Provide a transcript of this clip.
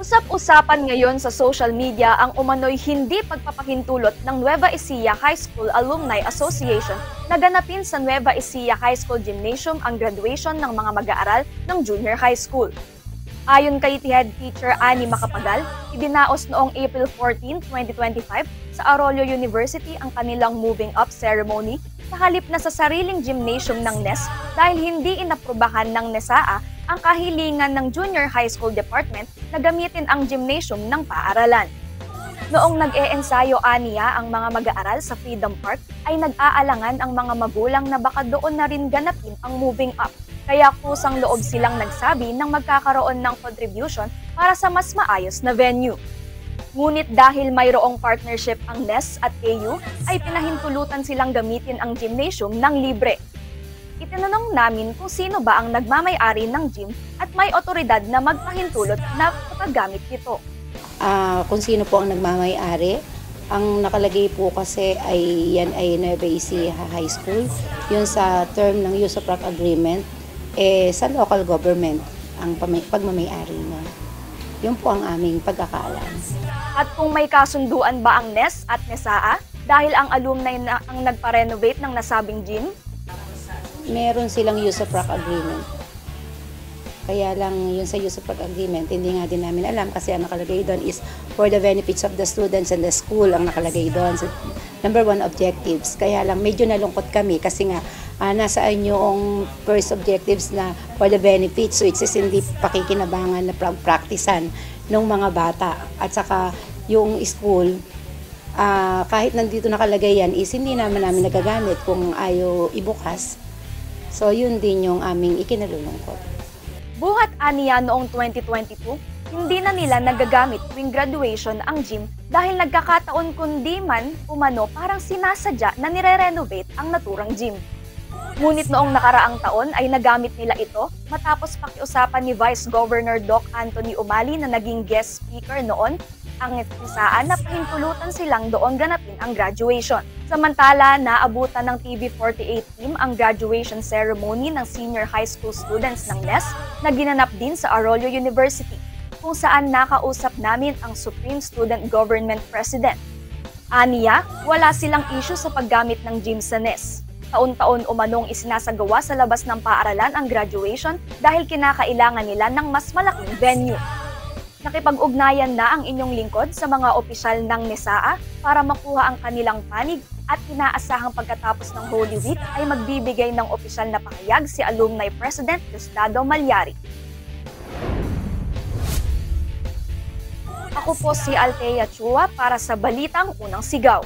Usap-usapan ngayon sa social media ang umano'y hindi pagpapahintulot ng Nueva Ecija High School Alumni Association na ganapin sa Nueva Ecija High School Gymnasium ang graduation ng mga mag-aaral ng junior high school. Ayon kay Head Teacher Annie Macapagal, idinaos noong April 14, 2025 sa Arroyo University ang kanilang moving up ceremony sa halip na sa sariling gymnasium ng NES dahil hindi inaprubahan ng NESAA ang kahilingan ng Junior High School Department na gamitin ang gymnasium ng paaralan. Noong nag-e-ensayo aniya ang mga mag-aaral sa Freedom Park ay nag-aalangan ang mga magulang na baka doon na rin ganapin ang moving up. Kaya kusang loob silang nagsabi ng magkakaroon ng contribution para sa mas maayos na venue. Ngunit dahil mayroong partnership ang NES at KU, ay pinahintulutan silang gamitin ang gymnasium ng libre. Itinanong namin kung sino ba ang nagmamay-ari ng gym at may otoridad na magpahintulot na paggamit nito. Kung sino po ang nagmamay-ari, ang nakalagay po kasi ay yan ay Nueva Ecija High School. Yun sa term ng use of rock agreement, sa local government ang pagmamay-ari niya. Yun po ang aming pagkakaalam. At kung may kasunduan ba ang NES at NESAA dahil ang alumni na ang nagpa-renovate ng nasabing gym? Meron silang use of rock agreement. Kaya lang yun sa use of rock agreement, hindi nga din namin alam kasi ang nakalagay doon is for the benefits of the students and the school ang nakalagay doon. So, number 1 objectives. Kaya lang medyo nalungkot kami kasi nga nasaan yung first objectives na for the benefits. So it's hindi pakikinabangan na praktisan ng mga bata. At saka yung school, kahit nandito nakalagay yan is hindi namin nagagamit kung ayaw ibukas. So yun din yung aming ikinalulungkot. Buhat aniya noong 2022, hindi na nila nagagamit tuwing graduation ang gym dahil nagkakataon kundi man umano parang sinasadya na nire-renovate ang naturang gym. Ngunit noong nakaraang taon ay nagamit nila ito matapos pakiusapan ni Vice Governor Doc Anthony Umali na naging guest speaker noon ang NESAA na pahintulutan silang doon ganapin ang graduation. Samantala, naabutan ng TV48 team ang graduation ceremony ng senior high school students ng NES na ginanap din sa Arroyo University, kung saan nakausap namin ang Supreme Student Government President. Aniya, wala silang issue sa paggamit ng gym sa NES. Taon-taon umanong isinasagawa sa labas ng paaralan ang graduation dahil kinakailangan nila ng mas malaking venue. Nakipag-ugnayan na ang inyong lingkod sa mga opisyal ng NESAA para makuha ang kanilang panig at inaasahang pagkatapos ng Holy Week ay magbibigay ng opisyal na pahayag si Alumni President Diosdado Malyari. Ako po si Althea Chua para sa Balitang Unang Sigaw.